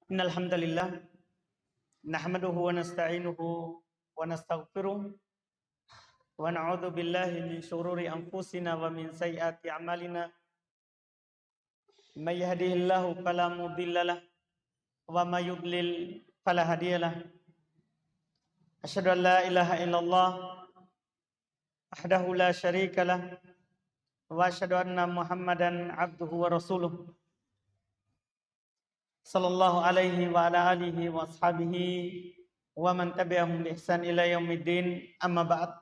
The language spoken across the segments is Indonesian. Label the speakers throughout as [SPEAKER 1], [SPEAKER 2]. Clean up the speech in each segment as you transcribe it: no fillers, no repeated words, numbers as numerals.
[SPEAKER 1] Innal hamdalillah nahmaduhu wa nasta'inuhu wa nastaghfiruh wa na'udzu billahi min shururi anfusina wa min sayyiati a'malina. May yahdihillahu fala mudhillalah wa may yudlil fala hadiyalah. Asyhadu an la ilaha illallah wahdahu la syarikalah wa asyhadu anna Muhammadan abduhu wa rasuluh. Sallallahu alaihi wa ala alihi wa ashabihi wa man tabi'ahum bi ihsan ila yaumiddin, amma ba'd.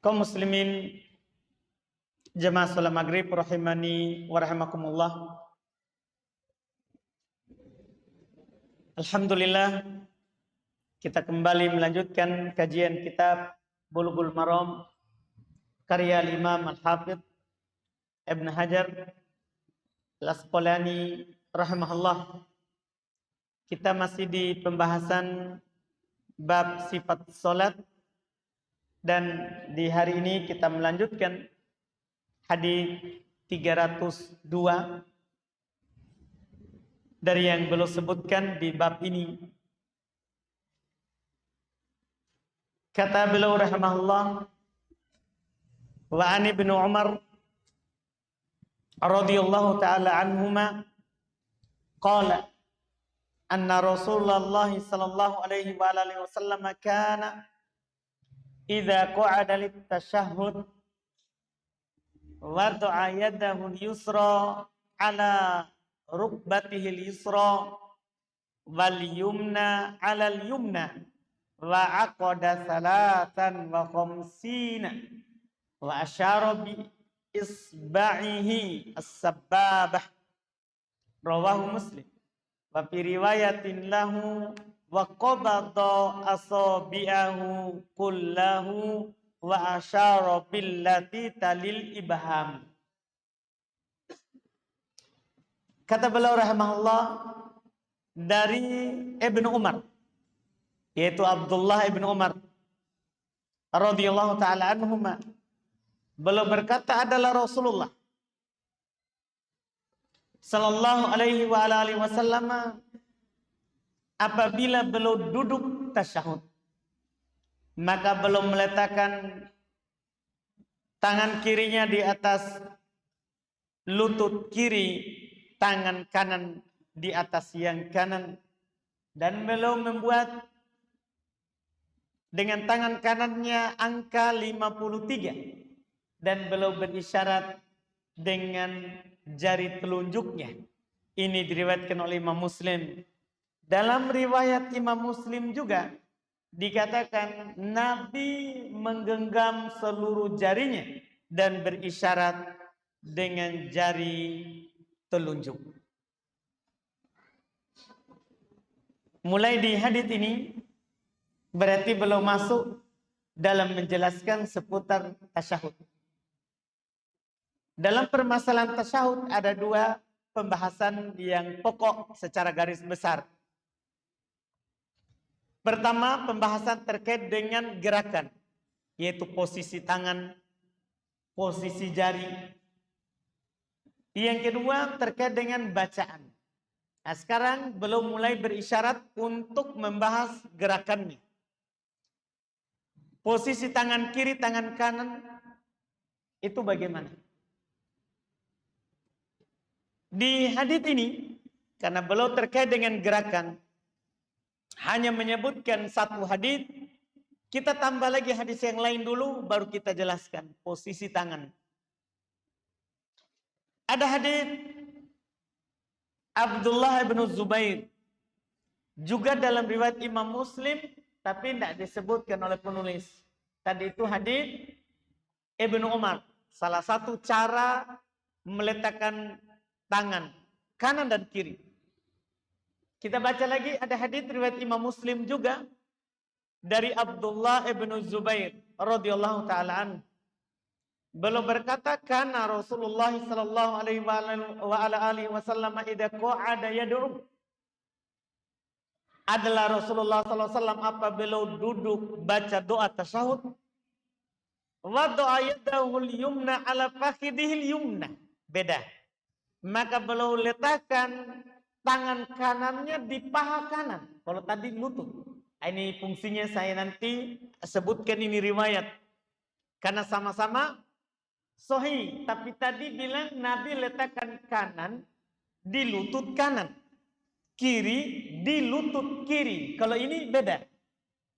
[SPEAKER 1] Kaum muslimin jemaah salat maghrib rahimani wa rahimakumullah. Alhamdulillah, kita kembali melanjutkan kajian kitab Bulughul Maram karya Imam Al-Hafidz Ibn Hajar Al-Asqalani rahimahullah. Kita masih di pembahasan bab sifat salat, dan di hari ini kita melanjutkan hadis 302 dari yang belum sebutkan di bab ini. Kata beliau rahimahullah, wa an Ibnu Umar radhiyallahu ta'ala anhuma qala anna Rasulullah sallallahu alaihi wa alihi wasallam kana idza qa'ada lit-tashahhud wada'a yadahu al-yusra ala rukbatihi al-yusra wal yumna ala al-yumna wa aqada salatan wa khamsina wa asyara bi isba'ihi as-sabbabah, rawahu Muslim. Wa fi riwayatin lahu wa qabada asabi'ahu kullahu wa asyara billati talil ibham. Kata beliau rahimahullah dari Ibnu Umar, yaitu Abdullah Ibnu Umar radhiyallahu taala anhuma, beliau berkata adalah Rasulullah sallallahu alaihi wa alihi wasallam apabila beliau duduk tasyahud, maka beliau meletakkan tangan kirinya di atas lutut kiri, tangan kanan di atas yang kanan, dan beliau membuat dengan tangan kanannya angka 53, dan beliau berisyarat dengan jari telunjuknya. Ini diriwayatkan oleh Imam Muslim. Dalam riwayat Imam Muslim juga dikatakan Nabi menggenggam seluruh jarinya dan berisyarat dengan jari telunjuk. Mulai di hadits ini berarti belum masuk dalam menjelaskan seputar tasyahud. Dalam permasalahan tasyahud ada dua pembahasan yang pokok secara garis besar. Pertama, pembahasan terkait dengan gerakan, yaitu posisi tangan, posisi jari. Yang kedua terkait dengan bacaan. Nah, sekarang belum mulai berisyarat untuk membahas gerakannya. Posisi tangan kiri, tangan kanan itu bagaimana? Di hadis ini, karena beliau terkait dengan gerakan, hanya menyebutkan satu hadis, kita tambah lagi hadis yang lain dulu, baru kita jelaskan posisi tangan. Ada hadis Abdullah bin Zubair, juga dalam riwayat Imam Muslim, tapi tidak disebutkan oleh penulis. Tadi itu hadis Ibnu Umar, salah satu cara meletakkan tangan kanan dan kiri. Kita baca lagi, ada hadis riwayat Imam Muslim juga dari Abdullah ibnu Zubair radhiyallahu taala anhu. Beliau berkata, kana Rasulullah sallallahu alaihi wa ala alihi wasallam idza qa'ada yad'u. Adalah Rasulullah sallallahu alaihi wasallam apabila duduk baca doa tasyahud, wa doa yadahu al-yumna ala fakhidhihi al-yumna. Beda. maka beliau letakkan tangan kanannya di paha kanan. Kalau tadi lutut. Ini fungsinya saya nanti sebutkan ini riwayat. Karena sama-sama sahih. Tapi tadi bilang Nabi letakkan kanan di lutut kanan. Kiri di lutut kiri. Kalau ini beda.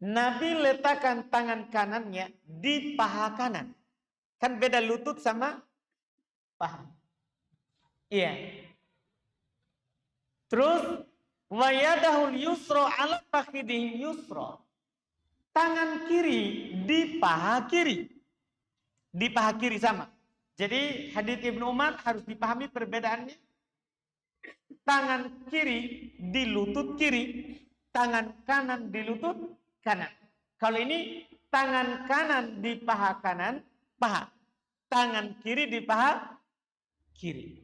[SPEAKER 1] Nabi letakkan tangan kanannya di paha kanan. Kan beda lutut sama paha. Iya. Terus wa yadahul yusra ala fakhidihil yusra. Tangan kiri di paha kiri. Di paha kiri sama. Jadi hadits Ibnu Umar harus dipahami perbedaannya. Tangan kiri di lutut kiri, tangan kanan di lutut kanan. Kalau ini tangan kanan di paha kanan, paha. Tangan kiri di paha kiri.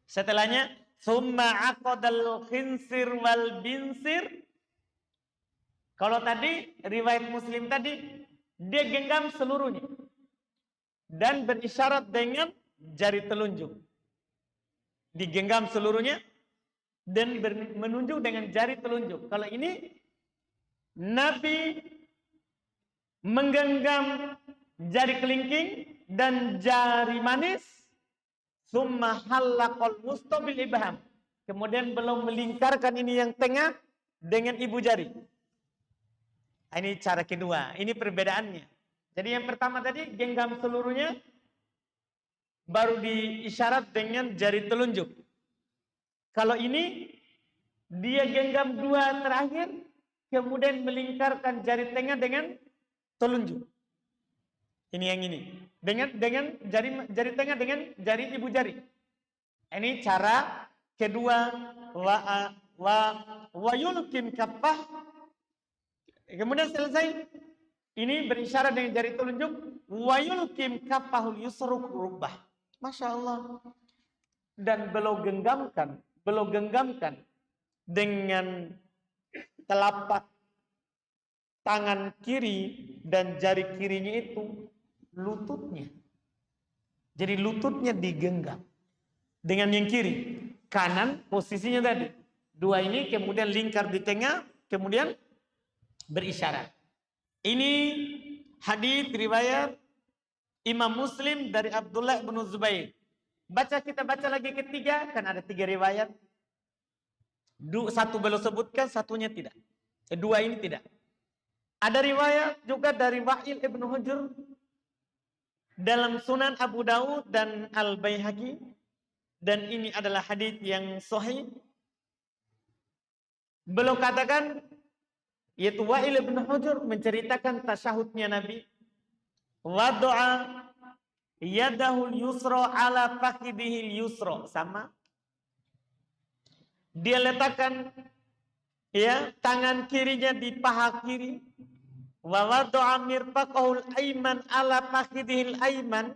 [SPEAKER 1] Setelahnya, summa aqadal khinsir wal binsir. Kalau tadi riwayat Muslim tadi dia genggam seluruhnya dan berisyarat dengan jari telunjuk. Digenggam seluruhnya dan menunjuk dengan jari telunjuk. Kalau ini Nabi menggenggam jari kelingking dan jari manis, summa halaqal wusta bil ibham. Kemudian beliau melingkarkan ini yang tengah dengan ibu jari. Ini cara kedua, ini perbedaannya. Jadi yang pertama tadi genggam seluruhnya, baru diisyarat dengan jari telunjuk. Kalau ini dia genggam dua terakhir, kemudian melingkarkan jari tengah dengan telunjuk. Ini yang ini. Dengan jari tengah dengan jari ibu jari. Ini cara kedua. Wa yulkim kaffah. Kemudian selesai. Ini berisyarat dengan jari telunjuk. Wa yulkim kaffahul yusru rubbah. Masya Allah. Dan beliau genggamkan dengan telapak tangan kiri dan jari kirinya itu lututnya. Jadi lututnya digenggam dengan yang kiri. Kanan posisinya tadi. Dua ini kemudian lingkar di tengah, kemudian berisyarat. Ini hadis riwayat Imam Muslim dari Abdullah bin Zubair. Kita baca lagi ketiga, kan ada tiga riwayat. Satu beliau sebutkan, satunya tidak. Dua ini tidak. Ada riwayat juga dari Wa'il ibn Hujr dalam Sunan Abu Daud dan Al-Baihaqi, dan ini adalah hadis yang sahih. Beliau katakan, yaitu Wa'il ibn Hujr menceritakan tasyahudnya Nabi. Wadu'a yadahul yusra ala fakhidihil yusra. Sama. Dia letakkan tangan kirinya di paha kiri. Wa wadu'a mirfaqahul aiman ala fakhidihil aiman.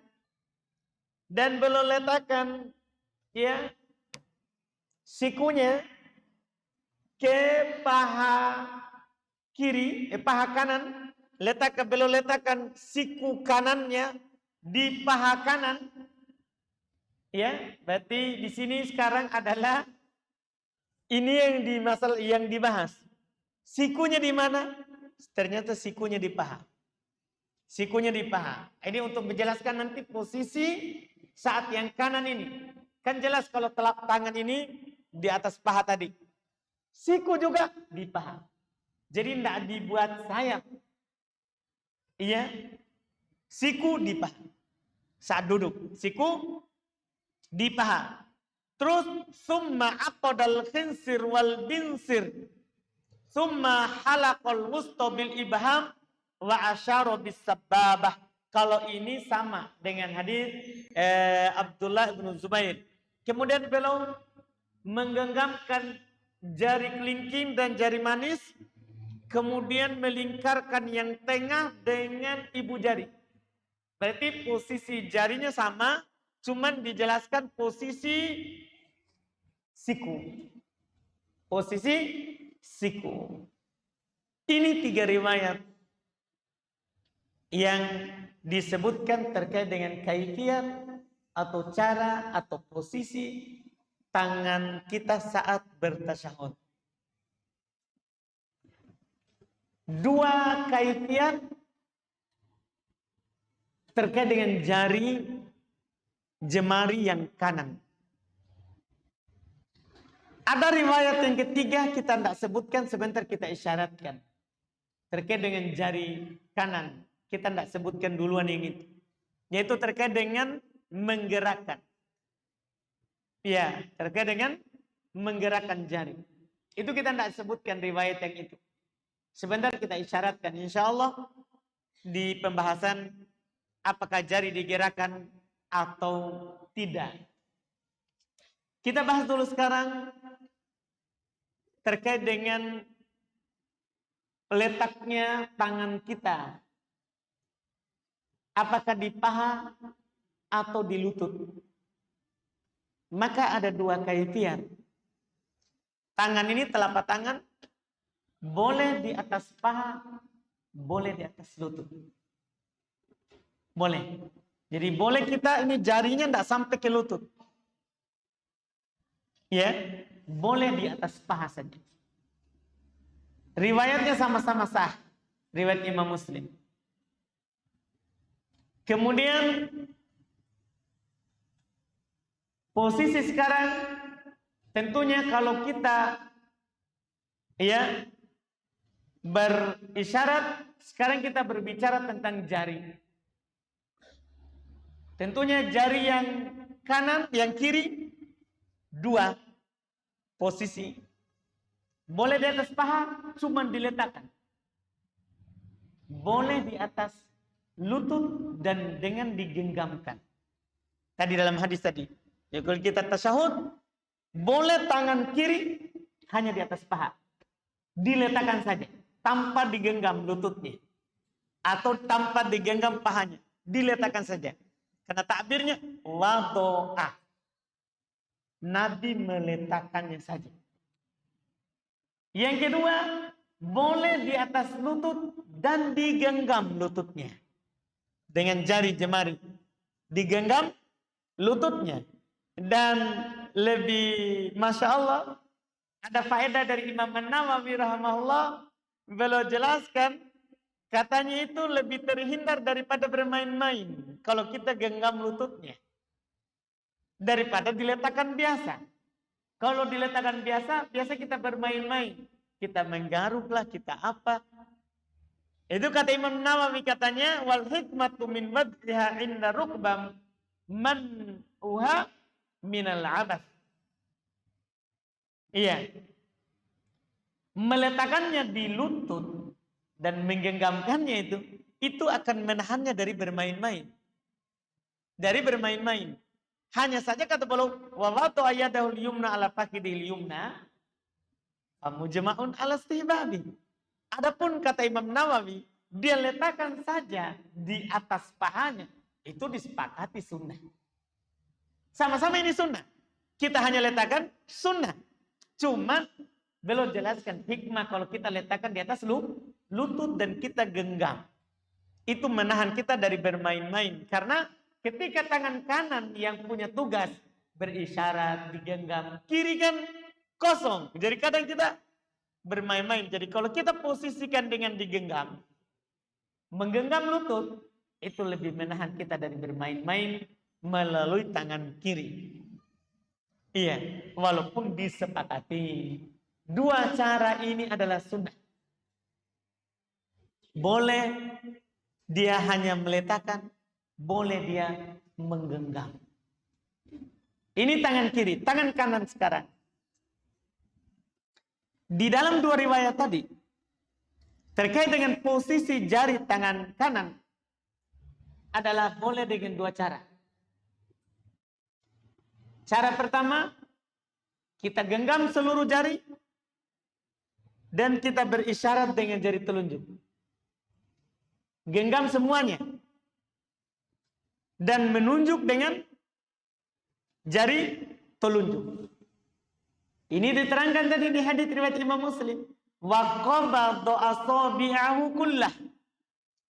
[SPEAKER 1] Dan beliau letakkan sikunya ke paha kiri, paha kanan. Beliau letakkan siku kanannya di paha kanan. Berarti di sini sekarang adalah ini yang dibahas. Sikunya di mana? Ternyata sikunya di paha. Sikunya di paha. Ini untuk menjelaskan nanti posisi saat yang kanan ini. Kan jelas kalau telapak tangan ini di atas paha tadi. Siku juga di paha. Jadi tidak dibuat sayap. Siku di paha. Saat duduk, siku di paha. Terus summa aqadal khinsir wal binsir. Summa halaqal wusta bil ibham wa asyara bis sababah. Kalau ini sama dengan hadis Abdullah bin Zubair. Kemudian beliau menggenggamkan jari kelingking dan jari manis. Kemudian melingkarkan yang tengah dengan ibu jari. Berarti posisi jarinya sama, cuman dijelaskan posisi siku. Posisi siku. Ini tiga riwayat yang disebutkan terkait dengan kaifiyat atau cara atau posisi tangan kita saat bertasyahud. Dua kaifiat terkait dengan jari jemari yang kanan. Ada riwayat yang ketiga kita tidak sebutkan, sebentar kita isyaratkan. Terkait dengan jari kanan, kita tidak sebutkan duluan yang itu. Yaitu terkait dengan menggerakkan. Ya, terkait dengan menggerakkan jari. Itu kita tidak sebutkan riwayat yang itu. Sebentar kita isyaratkan. Insya Allah di pembahasan apakah jari digerakkan atau tidak. Kita bahas dulu sekarang terkait dengan letaknya tangan kita. Apakah di paha atau di lutut? Maka ada dua kaifiat. Tangan ini, telapak tangan, boleh di atas paha, boleh di atas lutut. Boleh. Jadi boleh kita ini jarinya tidak sampai ke lutut. Ya, boleh di atas paha saja. Riwayatnya sama-sama sah. Riwayat Imam Muslim. Kemudian posisi sekarang tentunya kalau kita ya berisyarat, sekarang kita berbicara tentang jari. Tentunya jari yang kanan, yang kiri dua posisi. Boleh di atas paha, cuma diletakkan. Boleh di atas lutut dan dengan digenggamkan. Tadi dalam hadis tadi, ya kalau kita tasyahud, boleh tangan kiri hanya di atas paha. Diletakkan saja, tanpa digenggam lututnya. Atau tanpa digenggam pahanya. Diletakkan saja. Karena takbirnya, wado'ah. Nabi meletakkannya saja. Yang kedua, boleh di atas lutut dan digenggam lututnya. Dengan jari jemari. Digenggam lututnya. Dan lebih, Masya Allah, ada faedah dari Imam An-Nawawi rahimahullah. Beliau jelaskan, katanya itu lebih terhindar daripada bermain-main. Kalau kita genggam lututnya. Daripada diletakkan biasa. Kalau diletakkan biasa kita bermain-main. Kita menggaruklah, kita apa. Itu kata Imam Nawawi katanya, wal hikmatu min wad'iha inda rukbam man uha minal abath. Iya. Meletakkannya di lutut dan menggenggamkannya itu akan menahannya dari bermain-main. Dari bermain-main. Hanya saja kata beliau, wa watu ayyadahul yumna ala fakidil yumna famujma'un ala istihbabi. Adapun kata Imam Nawawi, dia letakkan saja di atas pahanya, itu disepakati sunnah. Sama-sama ini sunnah. Kita hanya letakkan sunnah. Cuma beliau jelaskan hikmah kalau kita letakkan di atas lutut dan kita genggam. Itu menahan kita dari bermain-main. Karena ketika tangan kanan yang punya tugas berisyarat, digenggam, kiri kan kosong. Jadi kadang kita bermain-main. Jadi kalau kita posisikan dengan digenggam, menggenggam lutut, itu lebih menahan kita dari bermain-main melalui tangan kiri. Iya, walaupun disepakati. Dua cara ini adalah sunnah. Boleh dia hanya meletakkan, boleh dia menggenggam. Ini tangan kiri, tangan kanan sekarang. Di dalam dua riwayat tadi, terkait dengan posisi jari tangan kanan, adalah boleh dengan dua cara. Cara pertama, kita genggam seluruh jari, dan kita berisyarat dengan jari telunjuk. Genggam semuanya. Dan menunjuk dengan jari telunjuk. Ini diterangkan tadi di hadits riwayat Imam Muslim. Wa qabadha asabi'ahu kullah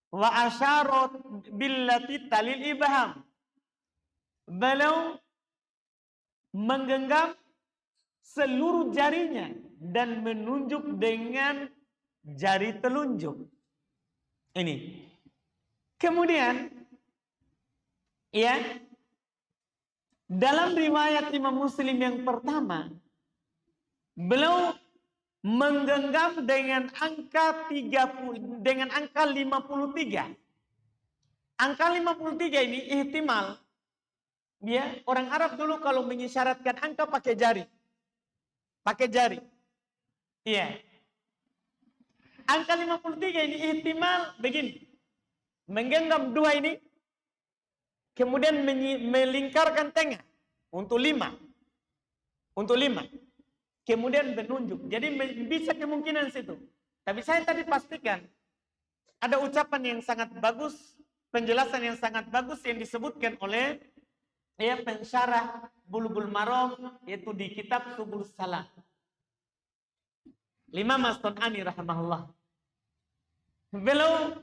[SPEAKER 1] wa asyarat billati talil ibham. beliau menggenggam seluruh jarinya dan menunjuk dengan jari telunjuk. Ini. Kemudian, ya, dalam riwayat Imam Muslim yang pertama, beliau menggenggam dengan angka 30, dengan angka 53. Angka 53 ini ihtimal, ya, orang Arab dulu kalau mengisyaratkan angka pakai jari. Pakai jari. Iya. Angka 53 ini ihtimal begini. Menggenggam dua ini, kemudian melingkarkan tengah untuk 5. Untuk 5. Kemudian menunjuk. Jadi bisa kemungkinan situ. Tapi saya tadi pastikan ada ucapan yang sangat bagus, penjelasan yang sangat bagus yang disebutkan oleh pensyarah Bulughul Maram, yaitu di kitab Subul Salam. Imam As-Sun'ani rahimahullah. Beliau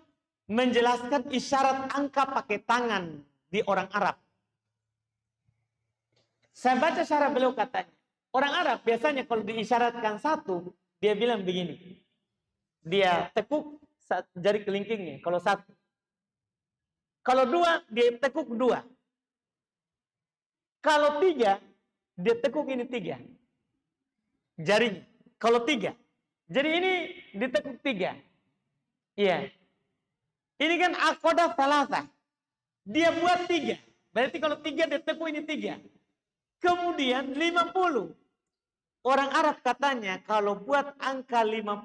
[SPEAKER 1] menjelaskan isyarat angka pakai tangan di orang Arab. Saya baca syarah beliau katanya. Orang Arab biasanya kalau diisyaratkan satu, dia bilang begini. Dia tekuk jari kelingkingnya, kalau satu. Kalau dua, dia tekuk dua. Kalau tiga, dia tekuk ini 3. Jarinya. Kalau 3. Jadi ini ditekuk 3. Iya. Ini kan aqadah thalatha. Dia buat 3. Berarti kalau 3, dia tekuk ini 3. Kemudian 50. Orang Arab katanya kalau buat angka 50,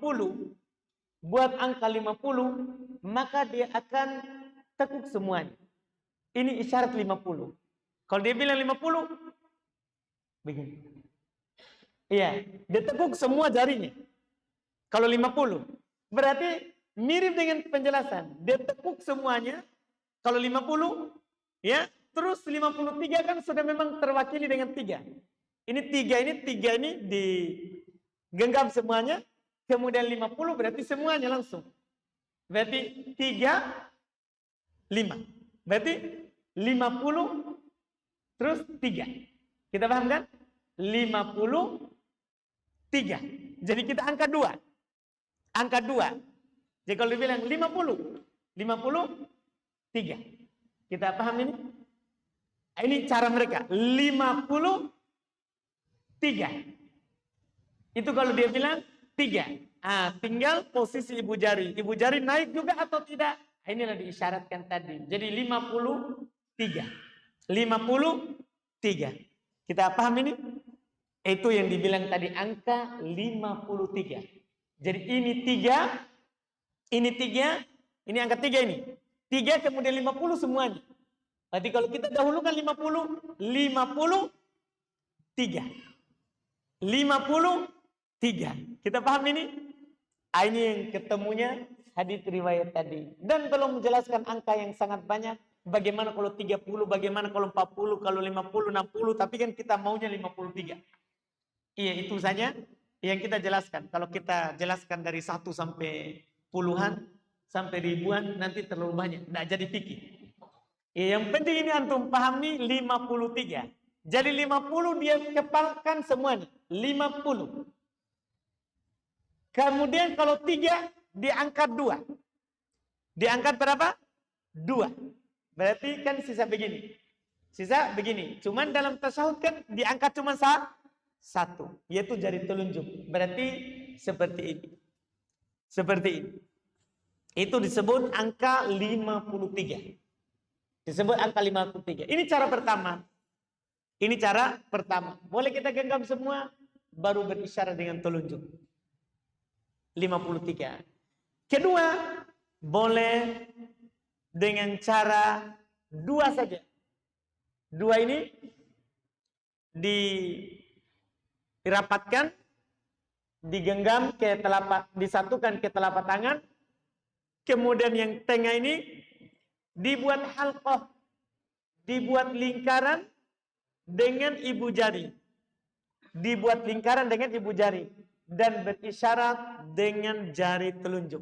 [SPEAKER 1] maka dia akan tekuk semuanya. Ini isyarat 50. Kalau dia bilang 50, begini. Iya, dia tekuk semua jarinya. Kalau 50, berarti mirip dengan penjelasan. Dia tekuk semuanya. Kalau 50, ya, terus 53 kan sudah memang terwakili dengan 3. Ini 3 ini digenggam semuanya. Kemudian 50 berarti semuanya langsung. Berarti 3, 5. Berarti 50 terus 3. Kita paham kan? 53. Jadi kita angka 2. Angka 2. Jadi kalau dibilang 53. Kita paham ini? Ini cara mereka. 53. Itu kalau dia bilang 3. Tinggal posisi ibu jari. Ibu jari naik juga atau tidak? Inilah diisyaratkan tadi. Jadi 53. 53. Kita paham ini? Itu yang dibilang tadi angka 53. Jadi ini 3, ini angka 3 ini. 3 kemudian 50 semuanya. Berarti kalau kita dahulukan 53. 53. Kita paham ini? Ini yang ketemunya hadis riwayat tadi. Dan belum menjelaskan angka yang sangat banyak. Bagaimana kalau 30, bagaimana kalau 40, kalau 50, 60. Tapi kan kita maunya 53. Iya, itu saja yang kita jelaskan. Kalau kita jelaskan dari 1 sampai puluhan, sampai ribuan, nanti terlalu banyak. Tidak jadi fikih. Yang penting ini antum pahami 53. Jadi 50 dia kepalkan semuanya. 50. Kemudian kalau 3 diangkat 2. Diangkat berapa? 2. Berarti kan sisa begini. Sisa begini. Cuman dalam tasyahud kan diangkat cuma 1. Yaitu jari telunjuk. Berarti seperti ini. Seperti ini. Itu disebut angka 53. Disebut angka 53. Ini cara pertama. Ini cara pertama. Boleh kita genggam semua. Baru berisyarat dengan telunjuk. 53. Kedua, boleh dengan cara 2 saja. 2 ini dirapatkan, digenggam ke telapak, disatukan ke telapak tangan. Kemudian yang tengah ini dibuat halqah, dibuat lingkaran dengan ibu jari. Dibuat lingkaran dengan ibu jari. Dan berisyarat dengan jari telunjuk.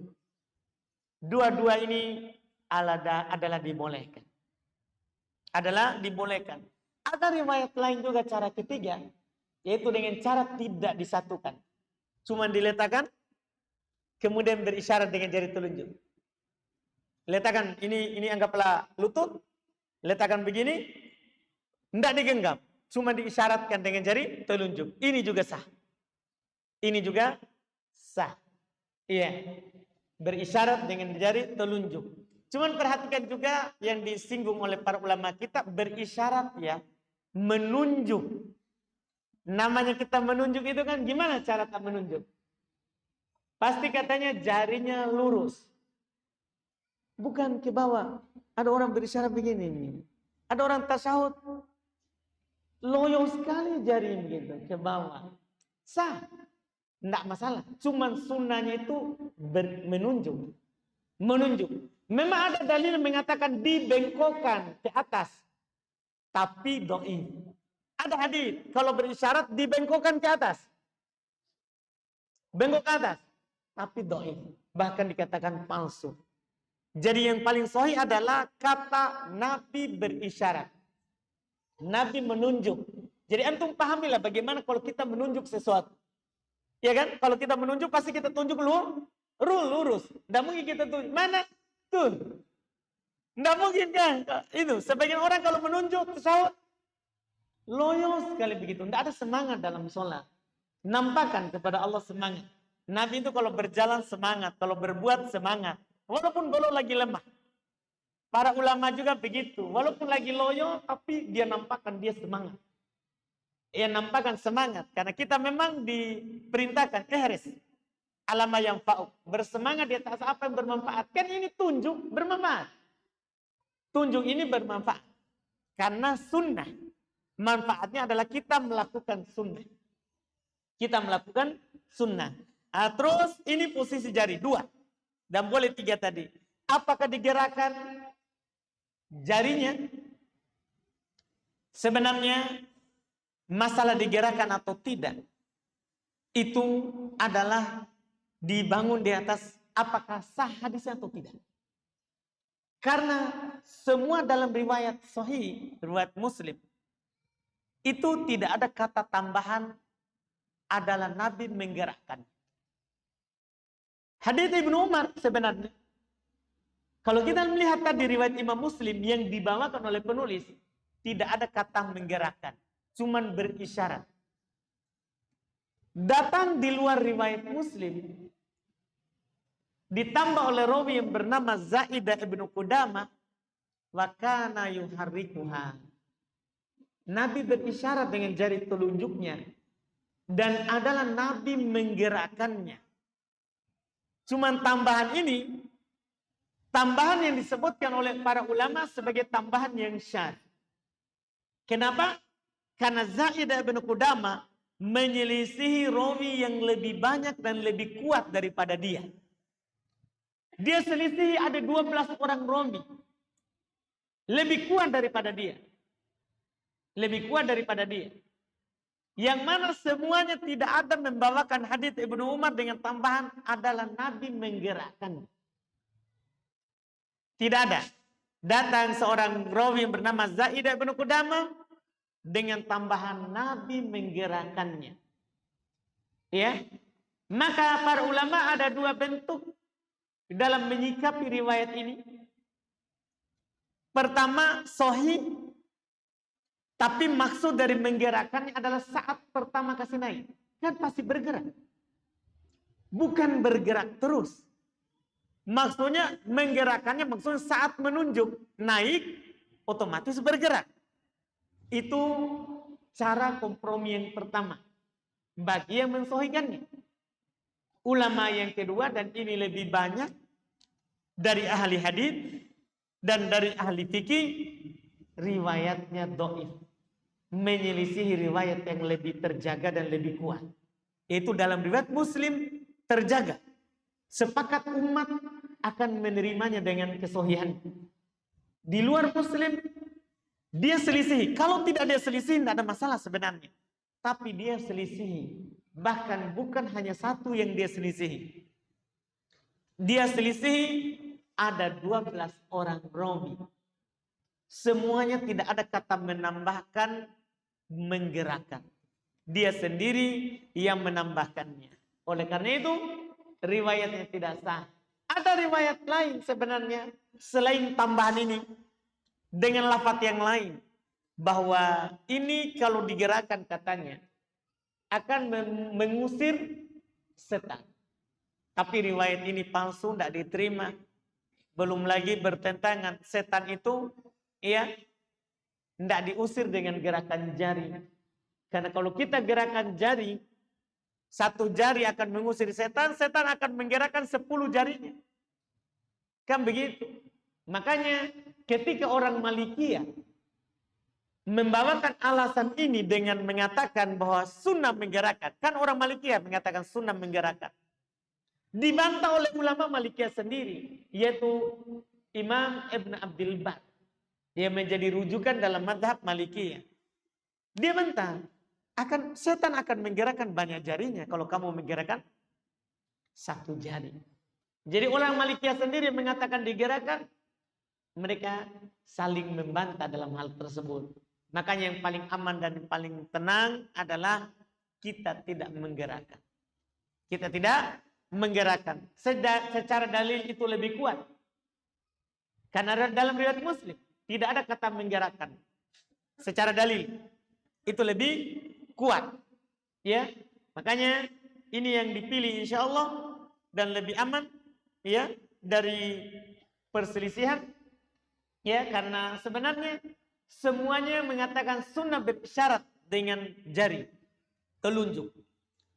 [SPEAKER 1] Dua-dua ini adalah dibolehkan. Adalah dibolehkan. Ada riwayat lain juga cara ketiga, yaitu dengan cara tidak disatukan. Cuma diletakkan, kemudian berisyarat dengan jari telunjuk. Letakkan, ini anggaplah lutut, letakkan begini, tidak digenggam. Cuma diisyaratkan dengan jari telunjuk. Ini juga sah. Ini juga sah. Iya. Berisyarat dengan jari telunjuk. Cuman perhatikan juga yang disinggung oleh para ulama kita, berisyarat ya, menunjuk. Namanya kita menunjuk itu kan gimana cara tak menunjuk? Pasti katanya jarinya lurus. Bukan ke bawah. Ada orang berisyarat begini. Ada orang tasyahud. Loyo sekali jari begitu ke bawah. Sah. Tidak masalah. Cuman sunnahnya itu menunjuk. Menunjuk. Memang ada dalil yang mengatakan dibengkokkan ke atas. Tapi dhaif. Ada hadis kalau berisyarat dibengkokkan ke atas. Bengkok ke atas. Tapi dhaif. Bahkan dikatakan palsu. Jadi yang paling sahih adalah kata Nabi berisyarat. Nabi menunjuk. Jadi antum pahamilah bagaimana kalau kita menunjuk sesuatu. Ya kan? Kalau kita menunjuk pasti kita tunjuk lurus. Tidak mungkin kita tunjuk. Mana? Tuh. Tidak mungkin kan? Itu. Sebagian orang kalau menunjuk pesawat. Loyo sekali begitu. Tidak ada semangat dalam sholat. Nampakkan kepada Allah semangat. Nabi itu kalau berjalan semangat. Kalau berbuat semangat. Walaupun beliau lagi lemah. Para ulama juga begitu. Walaupun lagi loyo. Tapi dia nampakkan dia semangat. Ia nampakkan semangat. Karena kita memang diperintahkan. Ihris. Alama yang fa'uk. Bersemangat di atas apa yang bermanfaat. Kan ini tunjuk bermanfaat. Tunjuk ini bermanfaat. Karena sunnah. Manfaatnya adalah kita melakukan sunnah. Kita melakukan sunnah. Nah, terus ini posisi jari. 2. Dan boleh 3 tadi. Apakah digerakkan jarinya? Sebenarnya masalah digerakkan atau tidak. Itu adalah dibangun di atas apakah sah hadisnya atau tidak. Karena semua dalam riwayat sahih, riwayat Muslim, itu tidak ada kata tambahan adalah Nabi menggerakkan. Hadis Ibnu Umar sebenarnya, kalau kita melihat tadi riwayat Imam Muslim yang dibawakan oleh penulis, tidak ada kata menggerakkan, cuman berisyarat. Datang di luar riwayat Muslim, ditambah oleh rawi yang bernama Zaidah ibnu Qudamah, wa kana yuharrikuha. Nabi berisyarat dengan jari telunjuknya dan adalah Nabi menggerakkannya. Cuman tambahan ini, tambahan yang disebutkan oleh para ulama sebagai tambahan yang syadz. Kenapa? Karena Zaidah ibnu Qudamah menyelisihi rawi yang lebih banyak dan lebih kuat daripada dia. Dia selisih ada 12 orang rawi. Lebih kuat daripada dia. Lebih kuat daripada dia. Yang mana semuanya tidak ada membawakan hadis Ibnu Umar dengan tambahan adalah Nabi menggerakkan. Tidak ada. Datang seorang rawi yang bernama Zaidah ibnu Qudamah dengan tambahan Nabi menggerakkannya. Ya. Maka para ulama ada 2 bentuk dalam menyikapi riwayat ini. Pertama, sahih, tapi maksud dari menggerakkannya adalah saat pertama kasih naik. Kan pasti bergerak. Bukan bergerak terus. Maksudnya menggerakkannya maksudnya saat menunjuk naik otomatis bergerak. Itu cara kompromi yang pertama. Bagi yang mensahihkannya. Ulama yang kedua, dan ini lebih banyak dari ahli hadis dan dari ahli fikih, riwayatnya dhaif, menyelisihi riwayat yang lebih terjaga dan lebih kuat. Itu dalam riwayat Muslim terjaga. Sepakat umat akan menerimanya dengan kesahihan. Di luar Muslim dia selisihi. Kalau tidak dia selisihi tidak ada masalah sebenarnya. Tapi dia selisihi. Bahkan bukan hanya satu yang dia selisihi. Dia selisihi ada 12 orang rawi. semuanya tidak ada kata menambahkan, menggerakkan. Dia sendiri yang menambahkannya. Oleh karena itu, riwayatnya tidak sah. Ada riwayat lain sebenarnya selain tambahan ini dengan lafaz yang lain, bahwa ini kalau digerakkan katanya akan mengusir setan. Tapi riwayat ini palsu, tidak diterima. Belum lagi bertentangan, setan itu ya tidak diusir dengan gerakan jari. Karena kalau kita gerakan jari, satu jari akan mengusir setan, setan akan menggerakkan 10 jarinya. Kan begitu. Makanya ketika orang Malikiyah membawakan alasan ini dengan mengatakan bahwa sunnah menggerakkan. Kan orang Malikiyah mengatakan sunnah menggerakkan. Dibantah oleh ulama Malikiyah sendiri, yaitu Imam Ibn Abdul Bar. Dia menjadi rujukan dalam madhab Malikiyah. Dia bantah, setan akan menggerakkan banyak jarinya kalau kamu menggerakkan satu jari. Jadi orang Malikiyah sendiri mengatakan digerakkan, mereka saling membantah dalam hal tersebut. Makanya yang paling aman dan yang paling tenang adalah kita tidak menggerakkan. Kita tidak menggerakkan. Secara dalil itu lebih kuat. Karena dalam riwayat Muslim tidak ada kata menggerakkan. Secara dalil itu lebih kuat. Ya, makanya ini yang dipilih insya Allah dan lebih aman ya dari perselisihan. Ya, karena sebenarnya semuanya mengatakan sunnah bersyarat dengan jari telunjuk.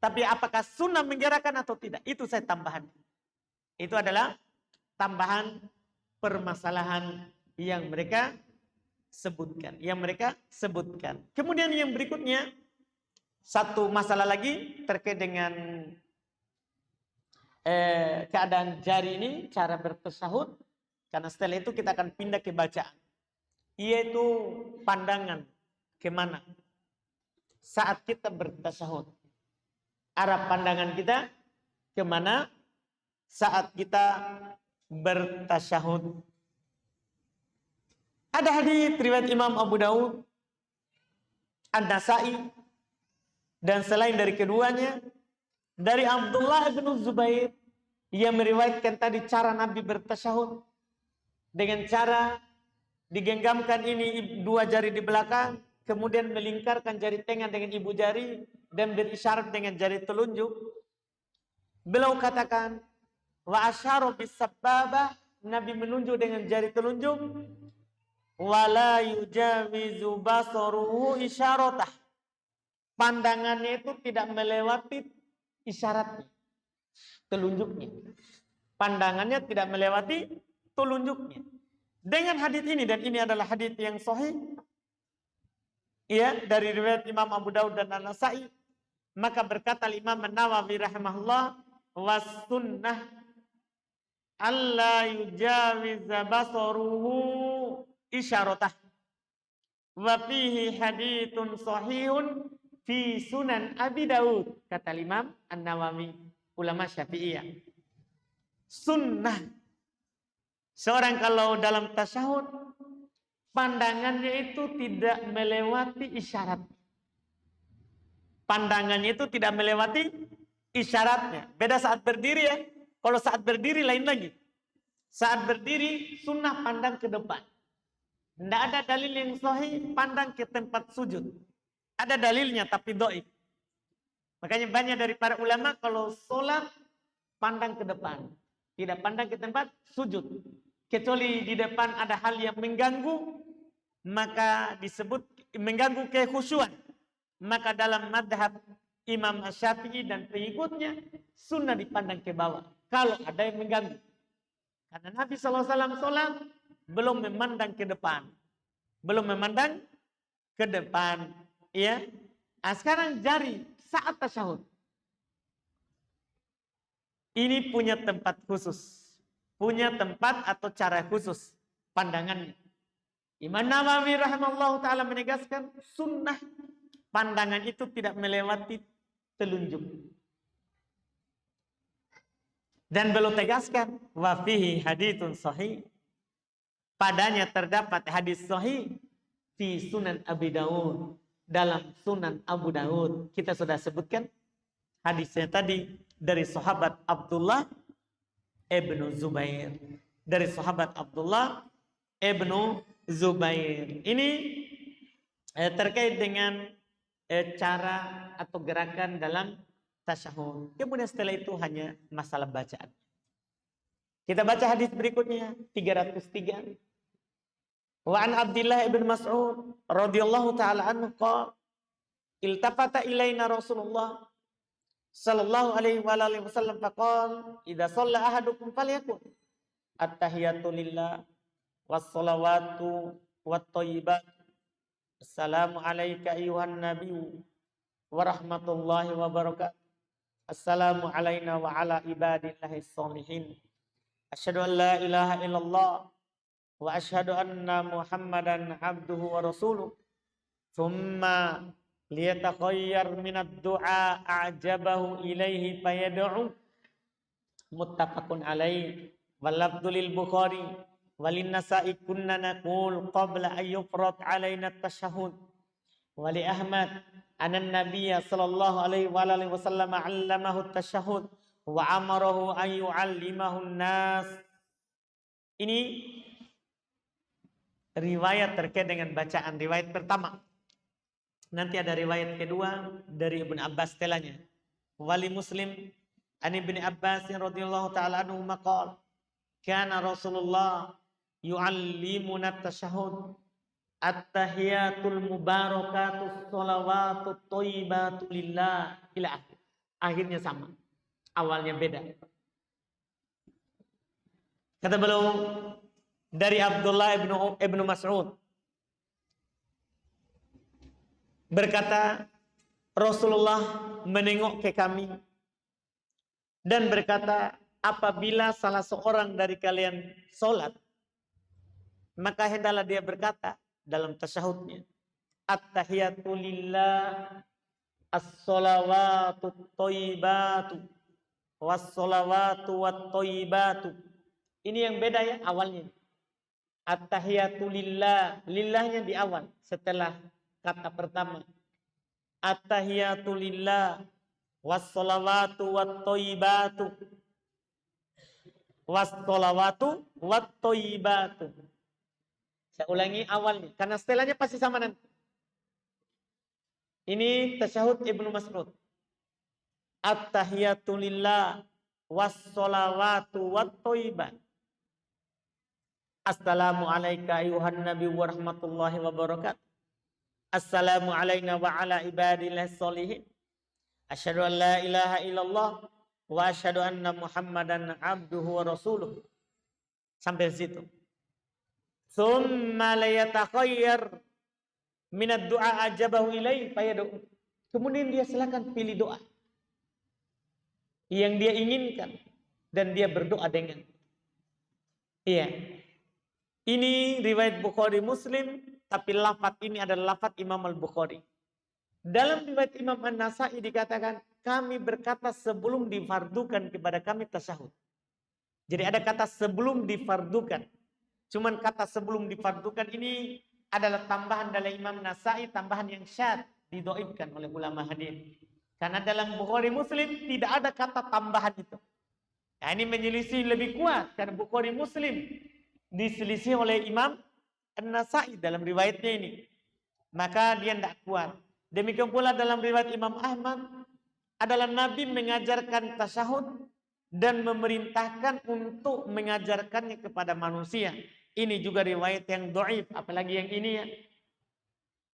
[SPEAKER 1] Tapi apakah sunnah menggerakkan atau tidak? Itu saya tambahan. Itu adalah tambahan permasalahan yang mereka sebutkan. Kemudian yang berikutnya, satu masalah lagi terkait dengan keadaan jari ini, cara bertasyahud. Karena setelah itu kita akan pindah ke bacaan. Yaitu pandangan kemana saat kita bertasyahud. Arah pandangan kita kemana saat kita bertasyahud. Ada hadis riwayat Imam Abu Daud, An-Nasai, dan selain dari keduanya, dari Abdullah bin Zubair yang meriwayatkan tadi cara Nabi bertasyahud dengan cara digenggamkan ini dua jari di belakang, kemudian melingkarkan jari tengah dengan ibu jari dan berisyarat dengan jari telunjuk. Beliau katakan, wa asyara bis sababah, Nabi menunjuk dengan jari telunjuk, wala yujawizu basaruhu isyaratah. Pandangannya itu tidak melewati isyaratnya, telunjuknya. Pandangannya tidak melewati telunjuknya. Dengan hadis ini, dan ini adalah hadis yang sahih ya, dari riwayat Imam Abu Daud dan An-Nasai, maka berkata Imam An-Nawawi rahimahullah, was sunnah alla yujawiza basaruhu isyaratah wa fihi hadithun sahihun fi sunan Abi Daud, kata Imam An-Nawawi, ulama Syafi'iyah. Sunnah seorang kalau dalam tasyahud, pandangannya itu tidak melewati isyarat. Pandangannya itu tidak melewati isyaratnya. Beda saat berdiri ya. Kalau saat berdiri lain lagi. Saat berdiri sunnah pandang ke depan. Tidak ada dalil yang sahih pandang ke tempat sujud. Ada dalilnya tapi dhaif. Makanya banyak dari para ulama kalau sholat pandang ke depan. Tidak pandang ke tempat sujud. Kecuali di depan ada hal yang mengganggu, maka disebut mengganggu kekhusyuan. Maka dalam madhab Imam Syafi'i dan pengikutnya, sunnah dipandang ke bawah. Kalau ada yang mengganggu. Karena Nabi SAW sholat belum memandang ke depan. Belum memandang ke depan. Ya. Nah, sekarang jari saat tasyahud. Ini punya tempat khusus. Punya tempat atau cara khusus pandangannya. Imam Nawawi rahimahullah ta'ala menegaskan sunnah pandangan itu tidak melewati telunjuk. Dan beliau tegaskan wa fihi hadithun sahih. Padanya terdapat hadis sahih fi Sunan Abi Daud, dalam Sunan Abu Daud. Kita sudah sebutkan hadisnya tadi dari sahabat Abdullah ibnu Zubair. Dari sahabat Abdullah ibnu Zubair. Ini terkait dengan cara atau gerakan dalam tasyahud. Kemudian setelah itu hanya masalah bacaan. Kita baca hadis berikutnya 303. Wa an Abdullah ibn Mas'ud radhiyallahu taala anhu qala iltafata ilaina Rasulullah sallallahu alaihi wa alihi wasallam faqala idza shalla ahadukum falyakun at-tahiyatu lillah was-shalawatu wat-thayyibat assalamu alayka ayyuhan nabiyyu wa rahmatullahi wa barakatuh assalamu alayna wa ala ibadillahis sholihin asyhadu an la ilaha illallah wa asyhadu anna muhammadan abduhu wa rasuluh thumma liyatakhayyar minad du'a a'jabahu ilaihi fayad'u muttafaqun alaihi wal lafdhu lil Bukhari walin Nasa'i kunna naqul qabla an yufrad alaina at-tashahhud wa li Ahmad anna an-nabiyya sallallahu alaihi wa alihi wasallam 'allamahu at-tashahhud wa amarahu an yu'allimahu an-nas. Ini riwayat terkait dengan bacaan, riwayat pertama. Nanti ada riwayat kedua dari Ibnu Abbas setelahnya. Wali Muslim an Ibnu Abbas radhiyallahu taala anhu maqal kana Rasulullah yu'allimuna at-tashahhud at-tahiyatul mubarakatus shalawatut thayyibatu lillah ila akhir. Akhirnya sama. Awalnya beda. Kata beliau dari Abdullah ibnu Mas'ud berkata, Rasulullah menengok ke kami dan berkata, apabila salah seorang dari kalian sholat, maka hendaklah dia berkata dalam tasyahudnya, at-tahiyatu lillah, as-sholawatu thayyibatu, was-sholawatu wat-thayyibatu. Ini yang beda ya awalnya. At-tahiyatu lillah, lillahnya di awal setelah kata pertama. At-tahiyatu lillah was-shalawatu wat-thayyibatu. Was-shalawatu wat-thayyibatu. Saya ulangi awalnya karena setelahnya pasti sama nanti. Ini tasyahud Ibnu Mas'ud. At-tahiyatu lillah was-shalawatu wat-thayyibat. Assalamu alayka ayyuhan nabi wa rahmatullahi wa barakatuh. Assalamu alayna wa ala ibadillahis sholihin. Asyhadu an la ilaha illallah wa asyhadu anna Muhammadan abduhu wa rasuluh. Sampai situ. Tsumma la yatakhayyar minad du'a ajabahu ilaihi fayad'u. Kemudian dia silakan pilih doa yang dia inginkan dan dia berdoa dengan. Iya. Ini riwayat Bukhari Muslim, tapi lafaz ini adalah lafaz Imam Al-Bukhari. Dalam riwayat Imam An-Nasa'i dikatakan, kami berkata sebelum difardukan kepada kami tasyahud. Jadi ada kata sebelum difardukan. Cuman kata sebelum difardukan ini adalah tambahan dari Imam Nasa'i, tambahan yang syadz, didoibkan oleh ulama hadis. Karena dalam Bukhari Muslim tidak ada kata tambahan itu. Nah, ini menyelisih lebih kuat karena Bukhari Muslim diselisih oleh Imam An-Nasa'i dalam riwayatnya ini. Maka dia tidak kuat. Demikian pula dalam riwayat Imam Ahmad adalah Nabi mengajarkan tasyahud dan memerintahkan untuk mengajarkannya kepada manusia. Ini juga riwayat yang dhaif, apalagi yang ini ya.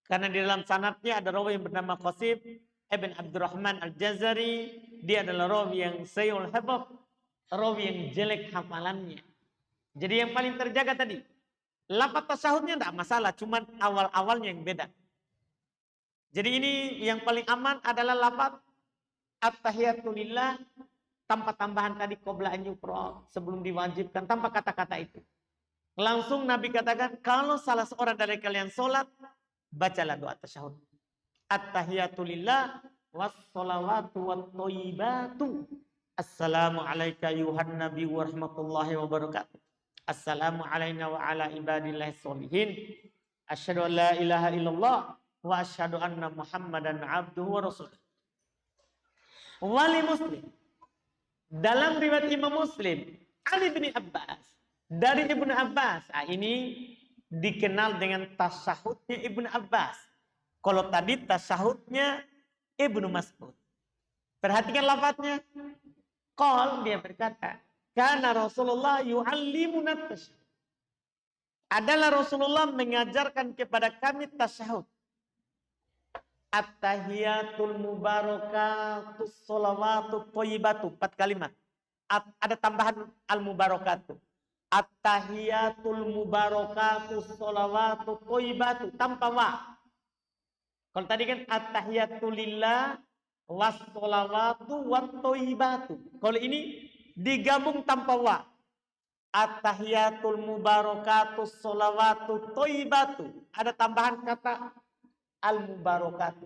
[SPEAKER 1] Karena di dalam sanadnya ada rawi yang bernama Qasim Ibn Abdurrahman Al-Jazari. Dia adalah rawi yang sayyul hifdz, rawi yang jelek hafalannya. Jadi yang paling terjaga tadi, lafaz tasyahudnya tidak masalah, cuman awal-awalnya yang beda. Jadi ini yang paling aman adalah lafaz at-tahiyatu lillah tanpa tambahan tadi qabla an yufra, sebelum diwajibkan, tanpa kata-kata itu. Langsung Nabi katakan, kalau salah seorang dari kalian sholat, bacalah doa tasyahud. At-tahiyatu lillah was-shalawatu wat-thayyibatu. Assalamu alayka ayyuhan nabi wa rahmatullahi wa barakatuh. Assalamu alayna wa ala ibadillahi sholihin. Asyhadu an la ilaha illallah wa asyhadu anna Muhammadan abduhu wa rasuluh. Wali Muslim. Dalam riwayat Imam Muslim, Ali bin Abbas, dari Ibnu Abbas. Nah, ini dikenal dengan tasyahudnya Ibnu Abbas. Kalau tadi tasyahudnya Ibnu Mas'ud. Perhatikan lafadznya. Qol, dia berkata, karena Rasulullah yu'allimuna tasyahud. Adalah Rasulullah mengajarkan kepada kami tasyahud. At-tahiyatul mubarakatus sholawatut thayyibatu. 4 kalimat. Ada tambahan al-mubarakatuh. At-tahiyatul mubarakatus sholawatut thayyibatu. Tanpa wa. Kalau tadi kan at-tahiyatul lillah was sholawatu wat thayyibatu. Kalau ini digabung tanpa wa. At-tahiyatul mubarakatus sholawatut thayyibatu. Ada tambahan kata al-mubarakatuh.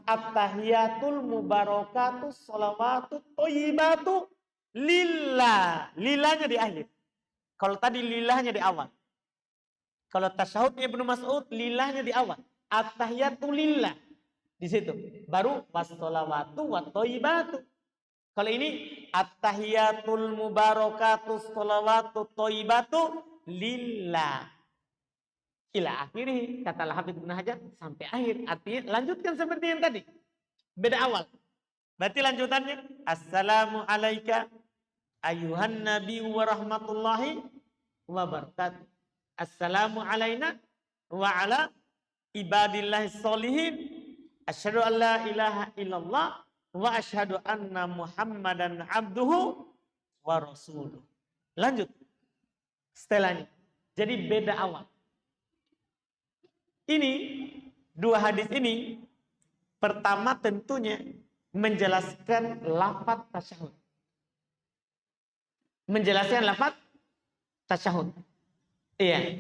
[SPEAKER 1] At-tahiyatul mubarakatus sholawatut thayyibatu lillah. Lillahnya di akhir. Kalau tadi lillahnya di awal. Kalau tasyahudnya Ibnu Mas'ud, lillahnya di awal. At-tahiyatul lillah. Di situ. Baru was-sholawatu wat thayyibatu. Kalau ini at-tahiyatul mubarakatus sholawatut thayyibatu lillah. Ila akhiri, kata Hafidz Ibnu Hajar, sampai akhir. Artinya lanjutkan seperti yang tadi. Beda awal. Berarti lanjutannya, assalamu alayka ayuhan nabi wa rahmatullahi wa barakatuh. Assalamu alayna wa ala ibadillahi sholihin. Asyhadu an la ilaha illallah wa asyhadu anna Muhammadan abduhu wa rasuluh. Lanjut. Setelahnya. Jadi beda awal. Ini, 2 hadis ini, pertama tentunya menjelaskan lafaz tasyahud. Menjelaskan lafaz tasyahud. Iya.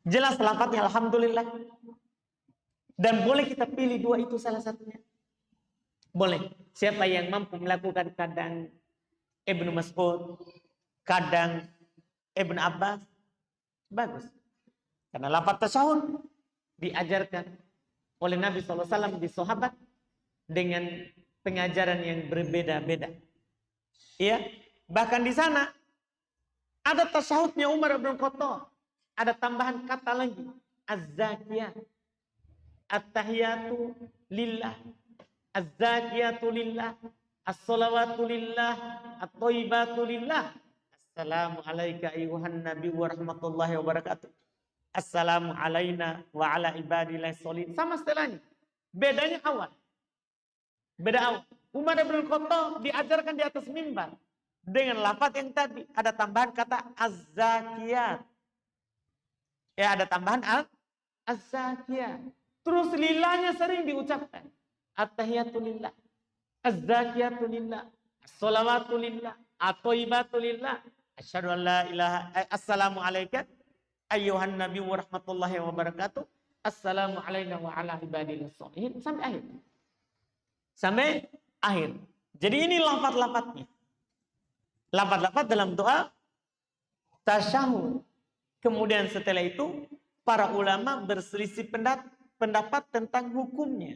[SPEAKER 1] Jelas lafaznya alhamdulillah. Dan boleh kita pilih 2 itu salah satunya. Boleh. Siapa yang mampu melakukan kadang Ibnu Mas'ud, kadang Ibnu Abbas, bagus. Karena lafaz tasyahud diajarkan oleh Nabi SAW di sahabat dengan pengajaran yang berbeda-beda. Iya, bahkan di sana ada tasyahudnya Umar bin Khattab, ada tambahan kata lagi, az-zakiyat, at-tahiyatu lillah, az-zakiyatu lillah, as-salawatu lillah, at-thayyibatu lillah. Assalamu alayka ayyuhan nabi wa rahmatullahi wa barakatuh. Assalamu alayna wa ala ibadillahi sholihin. Sama setelahnya. Bedanya awal. Beda awal. Umar bin Khattab diajarkan di atas mimbar. Dengan lafaz yang tadi. Ada tambahan kata az-zakiyat. Ya, ada tambahan az-zakiyat. Terus lillahnya sering diucapkan. At-tahiyatu lillah. Az-zakiyatu lillah. As-salawatu lillah. At-thayyibatu lillah. Asyhadu an la ilaha. Assalamu alayka ayyuhan nabi wa rahmatullahi wa barakatuh. Assalamu alayna wa ala ibadillahi sholihin. Sampai akhir. Sampai akhir. Jadi ini lafaz-lafaznya. Lafaz-lafaz dalam doa tasyahud. Kemudian setelah itu para ulama berselisih pendapat tentang hukumnya.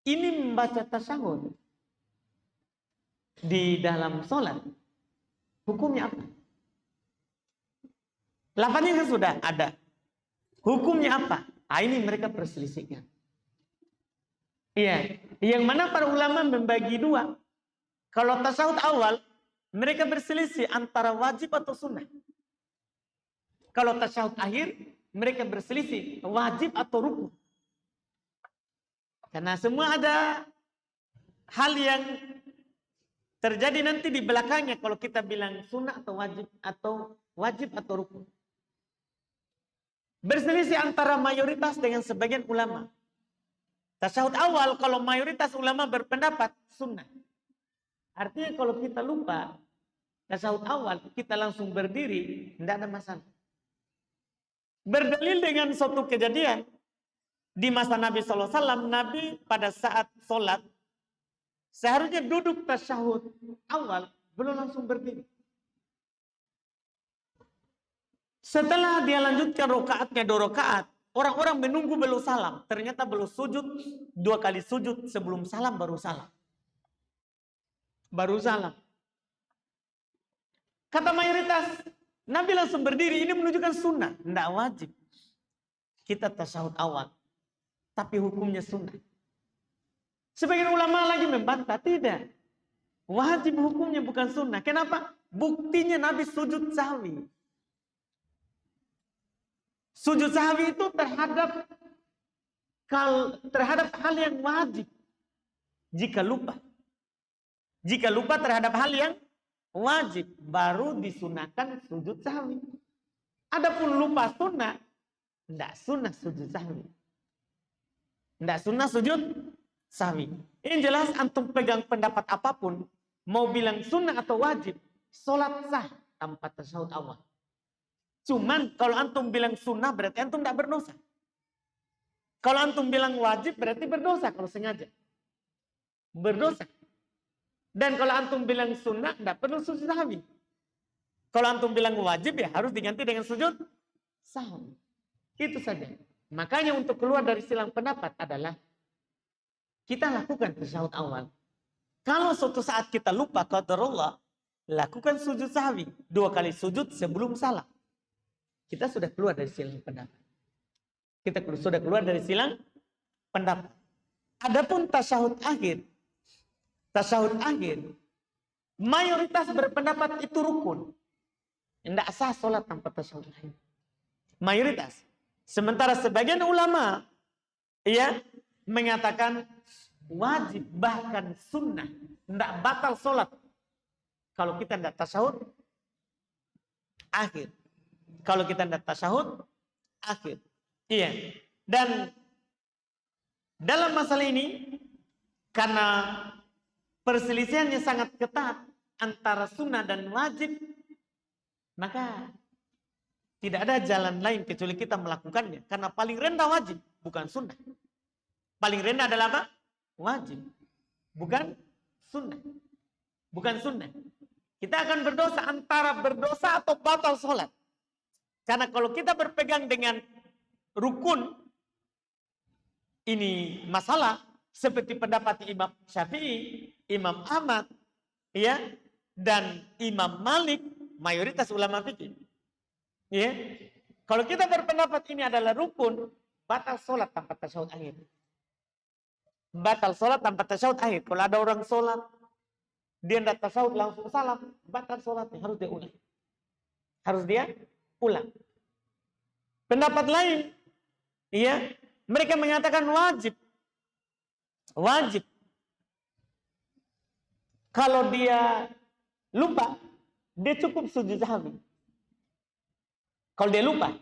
[SPEAKER 1] Ini membaca tasyahud di dalam sholat. Hukumnya apa? Lafaznya sudah ada. Hukumnya apa? Ini mereka perselisihkan. Iya. Yang mana para ulama membagi 2. Kalau tasyahud awal, mereka berselisih antara wajib atau sunnah. Kalau tasyahud akhir, mereka berselisih wajib atau rukun. Karena semua ada hal yang terjadi nanti di belakangnya kalau kita bilang sunnah atau wajib atau rukun. Berselisih antara mayoritas dengan sebagian ulama. Tasyahud awal kalau mayoritas ulama berpendapat sunnah. Artinya kalau kita lupa tasyahud awal kita langsung berdiri, tidak ada masalah. Berdalil dengan suatu kejadian di masa Nabi SAW, Nabi pada saat sholat seharusnya duduk tasyahud awal, belum langsung berdiri. Setelah dia lanjutkan rokaatnya 2 rokaat, orang-orang menunggu belum salam. Ternyata belum sujud, 2 kali sujud sebelum salam baru salam. Baru salam. Kata mayoritas, Nabi langsung berdiri, ini menunjukkan sunnah. Tidak wajib. Kita tasyahud awal. Tapi hukumnya sunnah. Sebagian ulama lagi membantah, tidak. Wajib hukumnya bukan sunnah. Kenapa? Buktinya Nabi sujud sahwi. Sujud sahwi itu terhadap hal yang wajib. Jika lupa. Jika lupa terhadap hal yang wajib, baru disunahkan sujud sahwi. Adapun lupa sunnah, tidak sunnah sujud sahwi. Tidak sunnah sujud sahwi. Ini jelas antum pegang pendapat apapun, mau bilang sunnah atau wajib, sholat sah tanpa tasyahud awal. Cuman kalau antum bilang sunnah berarti antum tidak berdosa. Kalau antum bilang wajib berarti berdosa kalau sengaja. Berdosa. Dan kalau antum bilang sunnah, tidak perlu sujud sahwi. Kalau antum bilang wajib, ya harus diganti dengan sujud sahwi. Itu saja. Makanya untuk keluar dari silang pendapat adalah kita lakukan tasyahud awal. Kalau suatu saat kita lupa qadarullah, lakukan sujud sahwi. 2 kali sujud sebelum salam. Kita sudah keluar dari silang pendapat. Kita sudah keluar dari silang pendapat. Adapun tasyahud akhir, mayoritas berpendapat itu rukun. Tidak sah sholat tanpa tasyahud akhir. Mayoritas. Sementara sebagian ulama mengatakan wajib bahkan sunnah. Tidak batal sholat kalau kita tidak tasyahud akhir. Kalau kita tidak tasyahud akhir. Iya. Dan dalam masalah ini, karena perselisihannya sangat ketat antara sunnah dan wajib, maka tidak ada jalan lain kecuali kita melakukannya. Karena paling rendah wajib, bukan sunnah. Paling rendah adalah apa? Wajib. Bukan sunnah. Bukan sunnah. Kita akan berdosa antara berdosa atau batal sholat. Karena kalau kita berpegang dengan rukun, ini masalah seperti pendapat Imam Syafi'i, Imam Ahmad, dan Imam Malik, mayoritas ulama fikih. Kalau kita berpendapat ini adalah rukun, batal sholat tanpa tasyahud akhir. Batal sholat tanpa tasyahud akhir. Kalau ada orang sholat, dia tidak tasyahud langsung salam, batal sholatnya, harus dia ulang. Harus dia ulang. Pendapat lain, mereka mengatakan wajib. Wajib. Kalau dia lupa, dia cukup sujud sahwi. Kalau dia lupa.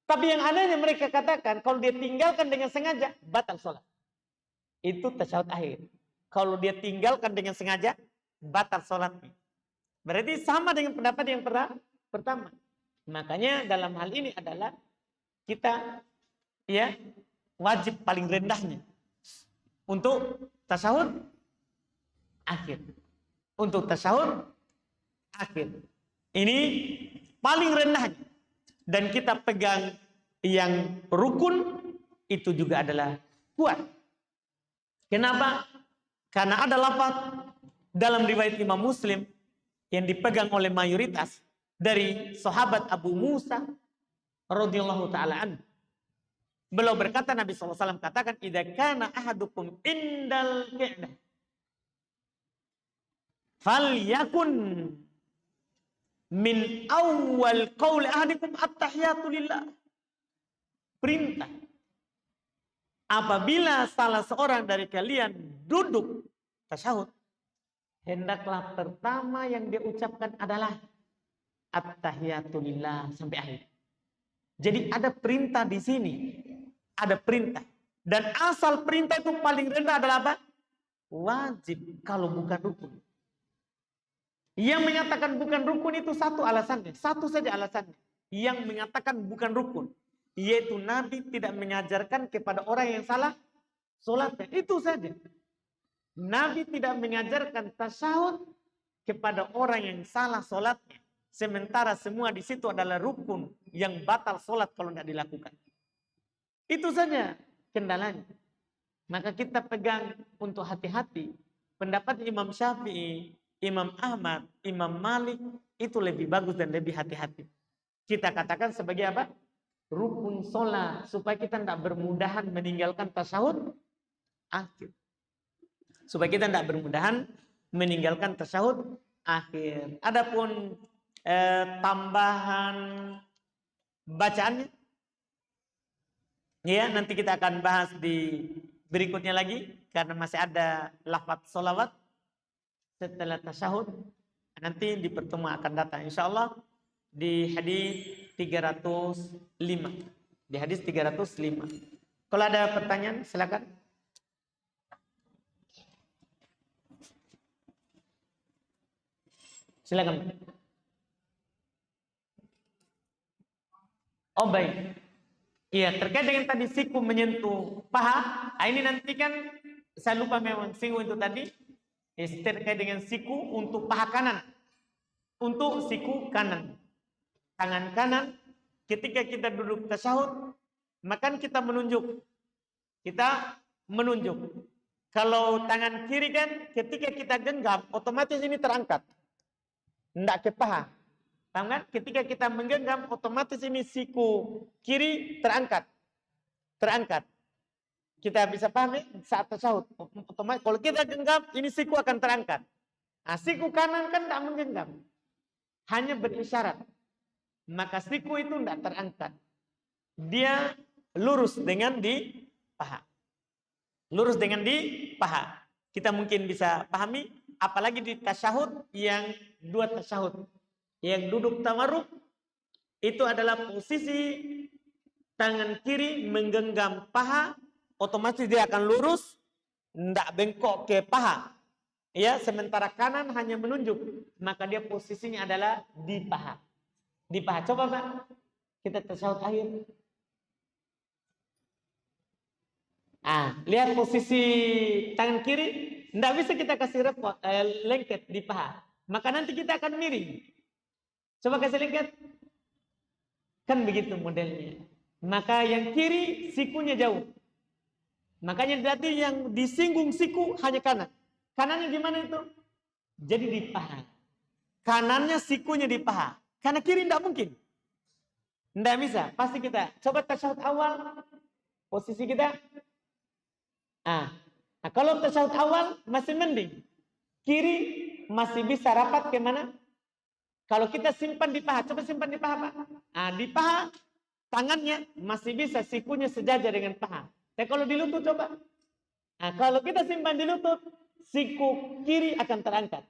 [SPEAKER 1] Tapi yang anehnya mereka katakan, kalau dia tinggalkan dengan sengaja, batal sholat. Itu tasyahud akhir. Kalau dia tinggalkan dengan sengaja, batal sholatnya. Berarti sama dengan pendapat yang pertama. Makanya dalam hal ini adalah kita wajib paling rendahnya untuk tasyahud akhir. Untuk tasyahud akhir. Ini paling rendahnya. Dan kita pegang yang rukun itu juga adalah kuat. Kenapa? Karena ada lafaz dalam riwayat Imam Muslim yang dipegang oleh mayoritas dari sahabat Abu Musa radhiyallahu taala anhu. Beliau berkata, Nabi SAW katakan, idza kana ahadukum indal qi'dah falyakun min awal qauli ahadikum at-tahiyatu lillah. Perintah. Apabila salah seorang dari kalian duduk tasyahud, hendaklah pertama yang dia ucapkan adalah at-tahiyatu lillah sampai akhir. Jadi ada perintah di sini. Ada perintah. Dan asal perintah itu paling rendah adalah apa? Wajib kalau bukan rukun. Yang menyatakan bukan rukun itu satu alasannya. Satu saja alasannya. Yang menyatakan bukan rukun. Yaitu Nabi tidak mengajarkan kepada orang yang salah sholatnya. Itu saja. Nabi tidak mengajarkan tasyahud kepada orang yang salah sholatnya. sementara semua di situ adalah rukun yang batal sholat kalau tidak dilakukan. Itu saja kendalanya. Maka kita pegang untuk hati-hati. Pendapat Imam Syafi'i, Imam Ahmad, Imam Malik itu lebih bagus dan lebih hati-hati. Kita katakan sebagai apa? Rukun sholat, supaya kita tidak bermudahan meninggalkan tasyahud akhir. Supaya kita tidak bermudahan meninggalkan tasyahud akhir. Adapun tambahan bacaannya, ya nanti kita akan bahas di berikutnya lagi, karena masih ada lafaz sholawat setelah tasyahud. Nanti di pertemuan akan datang insyaallah di hadis 305. Di hadis 305. Kalau ada pertanyaan silakan. Silakan. Oh baik. Iya, terkait dengan tadi siku menyentuh paha, ini nanti kan saya lupa memang siku itu tadi terkait dengan siku untuk paha kanan. Untuk siku kanan. Tangan kanan ketika kita duduk tasyahud, maka kita menunjuk. Kita menunjuk. Kalau tangan kiri kan ketika kita genggam otomatis ini terangkat. Tidak ke paha. Paham kan? Ketika kita menggenggam, otomatis ini siku kiri terangkat. Terangkat. Kita bisa pahami saat tasyahud. Otomatis kalau kita genggam, ini siku akan terangkat. Nah, siku kanan kan tidak menggenggam. Hanya berisyarat. Maka siku itu tidak terangkat. Dia lurus dengan di paha. Lurus dengan di paha. Kita mungkin bisa pahami, apalagi di tasyahud yang dua tasyahud. Yang duduk tawarruk itu adalah posisi tangan kiri menggenggam paha, otomatis dia akan lurus, tidak bengkok ke paha. Ya, sementara kanan hanya menunjuk, maka dia posisinya adalah di paha. Di paha. Coba Pak, kita tasyahud akhir. Lihat posisi tangan kiri, tidak bisa kita kasih repot, lengket di paha. Maka nanti kita akan miring. Coba kasih lengket. Kan begitu modelnya. Maka yang kiri sikunya jauh. Makanya berarti yang disinggung siku hanya kanan. Kanannya di mana itu? Jadi di paha. Kanannya sikunya di paha. Karena kiri tidak mungkin. Tidak bisa. Pasti kita. Coba tasyahud awal. Posisi kita. Nah kalau tasyahud awal masih mending. Kiri masih bisa rapat ke mana? Kalau kita simpan di paha, coba simpan di paha Pak. Di paha tangannya masih bisa sikunya sejajar dengan paha. Tapi kalau di lutut coba. Kalau kita simpan di lutut, siku kiri akan terangkat.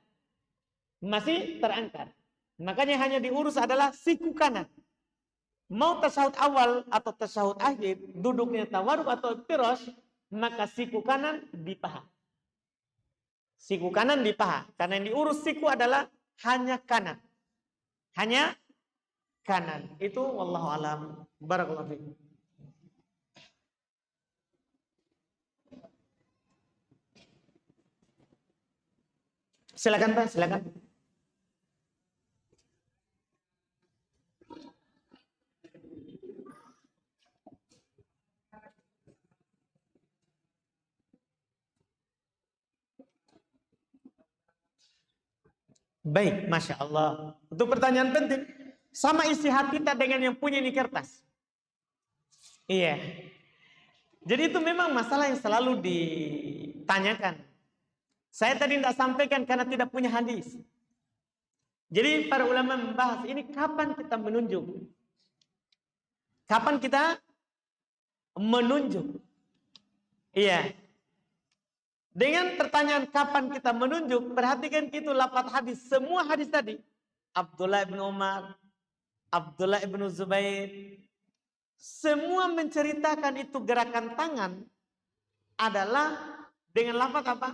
[SPEAKER 1] Masih terangkat. Makanya hanya diurus adalah siku kanan. Mau tasyahud awal atau tasyahud akhir, duduknya tawarruk atau iftirosh, maka siku kanan di paha. Siku kanan di paha. Karena yang diurus siku adalah hanya kanan. Hanya kanan. Itu wallahu alam. Barakallahu fiikum. Silakan Pak, silakan. Baik, Masya Allah. Itu pertanyaan penting. Sama isi hati kita dengan yang punya ini kertas. Iya. Jadi itu memang masalah yang selalu ditanyakan. Saya tadi tidak sampaikan karena tidak punya hadis. Jadi para ulama membahas ini kapan kita menunjuk. Kapan kita menunjuk. Iya. Dengan pertanyaan kapan kita menunjuk, perhatikan itu lafaz hadis. Semua hadis tadi. Abdullah bin Umar, Abdullah bin Zubair. Semua menceritakan itu gerakan tangan adalah dengan lafaz apa?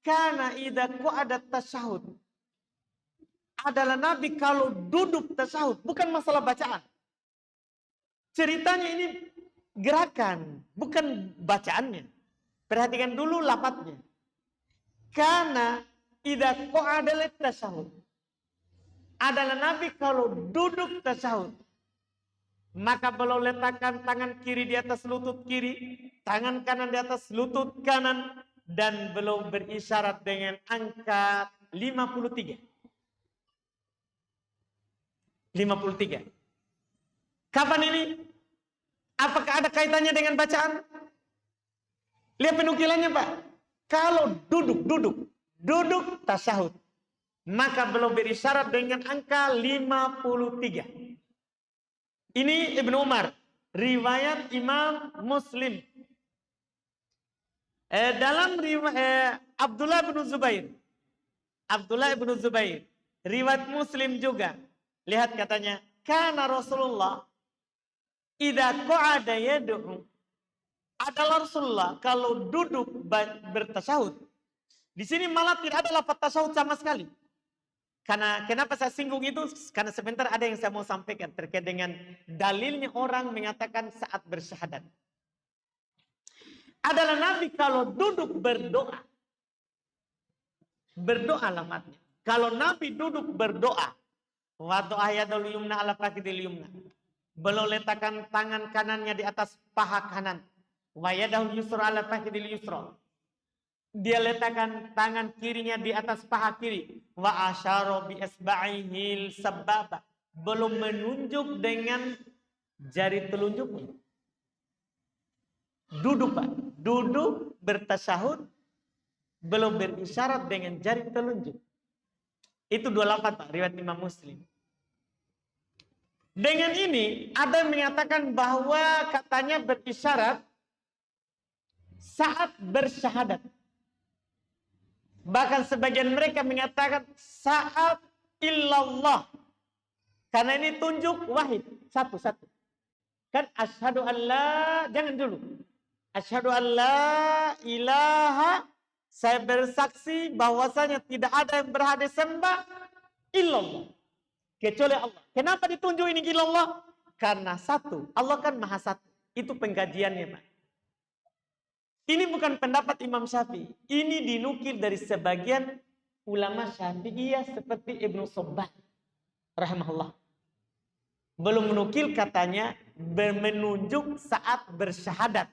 [SPEAKER 1] Kana idza qa'ada tasyahud. Adalah Nabi kalau duduk tasyahud, bukan masalah bacaan. Ceritanya ini gerakan, bukan bacaannya. Perhatikan dulu lafadznya. Karena idza qa'ada tasyahud. adalah Nabi kalau duduk tasyahud, maka beliau letakkan tangan kiri di atas lutut kiri, tangan kanan di atas lutut kanan, dan beliau berisyarat dengan angka 53. 53. Kapan ini? Apakah ada kaitannya dengan bacaan? Lihat penukilannya, Pak. Kalau duduk tasyahud, maka beliau berisyarat dengan angka 53. Ini Ibnu Umar, riwayat Imam Muslim. Dalam riwayat Abdullah bin Zubair, riwayat Muslim juga. Lihat katanya, kana Rasulullah idza qa'ada yad'u. Adalah Rasulullah kalau duduk bertasyahud. Di sini malah tidak ada lafaz tasyahud sama sekali. Karena kenapa saya singgung itu? Karena sebentar ada yang saya mau sampaikan terkait dengan dalilnya orang mengatakan saat bersyahadat. Adalah Nabi kalau duduk berdoa. Berdoa lafaznya. Kalau Nabi duduk berdoa, wa do'a yadul yumna ala fakidil yumna. Beliau letakkan tangan kanannya di atas paha kanan. Wa yadul yusra ala fakidil yusra. Dia letakkan tangan kirinya di atas paha kiri. Wa asyara bi isba'ihil sababa. Belum menunjuk dengan jari telunjuknya. Duduk, Pak. Duduk bertasyahud. Belum berisyarat dengan jari telunjuk. Itu dua lafaz, Pak. Riwayat Imam Muslim. Dengan ini ada yang mengatakan bahwa katanya berisyarat saat bersyahadat. Bahkan sebagian mereka mengatakan saat illallah. Karena ini tunjuk wahid. Satu-satu. Kan asyhadu an la, jangan dulu. Asyhadu an la ilaha, saya bersaksi bahwasanya tidak ada yang berhak disembah illallah. Kecuali Allah. Kenapa ditunjuk ini illallah? Karena satu. Allah kan maha satu. Itu pengkajiannya, Pak. Ini bukan pendapat Imam Syafi'i. Ini dinukil dari sebagian ulama Syafi'iyah seperti Ibnu Sobbah rahimahullah. Belum menukil katanya menunjuk saat bersyahadat.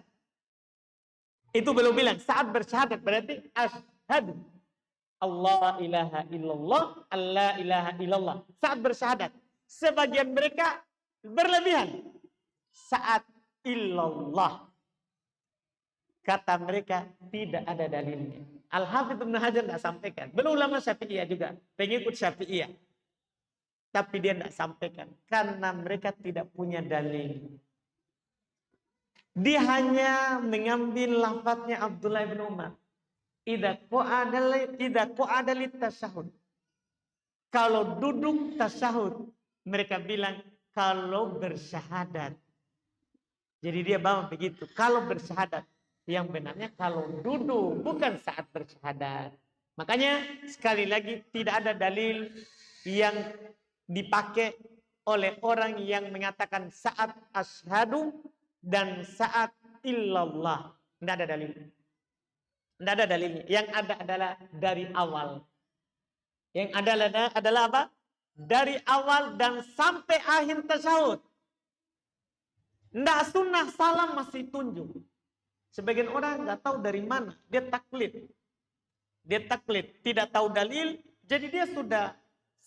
[SPEAKER 1] Itu belum bilang saat bersyahadat berarti asyhadu Allah ilaha illallah, alla ilaha illallah. Saat bersyahadat. Sebagian mereka berlebihan. Saat illallah. Kata mereka tidak ada dalilnya. Al-Hafidz Ibnu Hajar tidak sampaikan. Belum ulama Syafi'iyah juga. Pengikut Syafi'iyah. Tapi dia tidak sampaikan. Karena mereka tidak punya dalil. Dia hanya mengambil lafadznya Abdullah bin Umar. Idza qa'ada tasyahud. Kalau duduk tasyahud, mereka bilang kalau bersyahadat. Jadi dia bawa begitu. Kalau bersyahadat. Yang benarnya kalau duduk, bukan saat bersyahadat. Makanya sekali lagi tidak ada dalil yang dipakai oleh orang yang mengatakan saat asyhadu dan saat illallah. Tidak ada dalil. Tidak ada dalilnya. Yang ada adalah dari awal. Yang ada adalah apa? Dari awal dan sampai akhir tasyahud. Tidak sunnah salam masih tunjuk. Sebagian orang nggak tahu dari mana. Dia taklid. Dia taklid. Tidak tahu dalil. Jadi dia sudah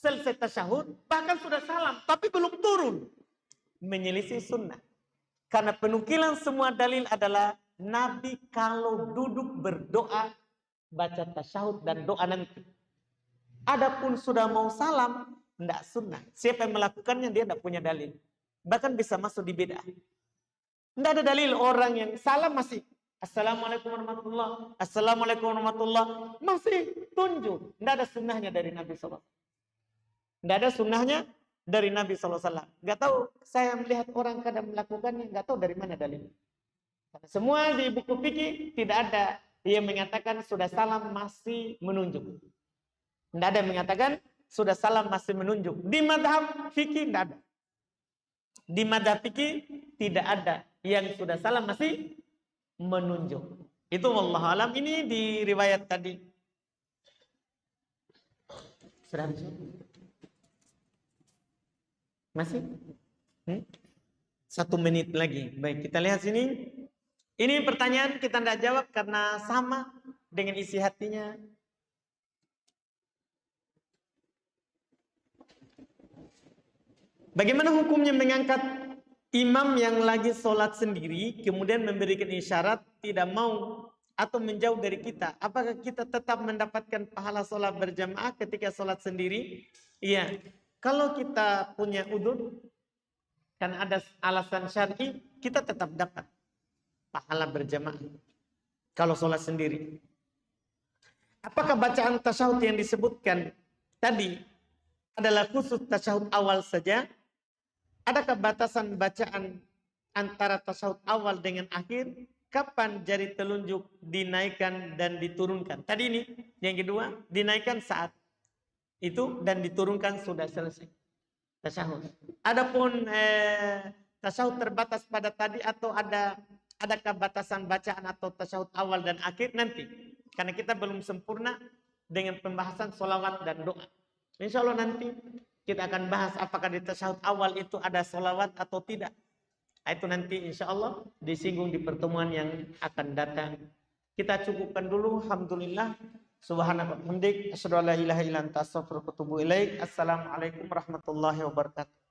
[SPEAKER 1] selesai tasyahud. Bahkan sudah salam. Tapi belum turun. Menyelisih sunnah. Karena penukilan semua dalil adalah Nabi kalau duduk berdoa. Baca tasyahud dan doa nanti. Adapun sudah mau salam. Tidak sunnah. Siapa yang melakukannya dia tidak punya dalil. Bahkan bisa masuk di bid'ah. Tidak ada dalil orang yang salam masih Assalamualaikum warahmatullahi, Assalamualaikum warahmatullahi, masih tunjuk. Tidak ada sunnahnya dari Nabi SAW. Tidak ada sunnahnya dari Nabi SAW. Gak tahu, saya melihat orang kadang melakukannya, gak tahu dari mana dalilnya. Semua di buku fikih tidak ada yang mengatakan sudah salam masih menunjuk. Tidak ada yang mengatakan sudah salam masih menunjuk. Di madhab fikih tidak ada. Di madhab fikih tidak ada yang sudah salam masih menunjuk. Itu wallahu alam. Ini di riwayat tadi. Sudah habis. Masih? 1 menit lagi. Baik, kita lihat sini. Ini pertanyaan kita tidak jawab karena sama dengan isi hatinya. Bagaimana hukumnya mengangkat imam yang lagi sholat sendiri, kemudian memberikan isyarat tidak mau atau menjauh dari kita? Apakah kita tetap mendapatkan pahala sholat berjamaah ketika sholat sendiri? Iya. Kalau kita punya udzur, kan ada alasan syar'i, kita tetap dapat pahala berjamaah kalau sholat sendiri. Apakah bacaan tasyahud yang disebutkan tadi adalah khusus tasyahud awal saja? Adakah batasan bacaan antara tasyahud awal dengan akhir? Kapan jari telunjuk dinaikkan dan diturunkan? Tadi ini yang kedua, dinaikkan saat itu dan diturunkan sudah selesai tasyahud. Adapun tasyahud terbatas pada tadi atau adakah batasan bacaan atau tasyahud awal dan akhir nanti? Karena kita belum sempurna dengan pembahasan sholawat dan doa. Insya Allah nanti kita akan bahas apakah di tasyahud awal itu ada sholawat atau tidak. Itu nanti insya Allah disinggung di pertemuan yang akan datang. Kita cukupkan dulu. Alhamdulillah. Subhanallah. Asyhadu an la ilaha illa anta astaghfiruka wa atubu ilaik. Assalamualaikum warahmatullahi wabarakatuh.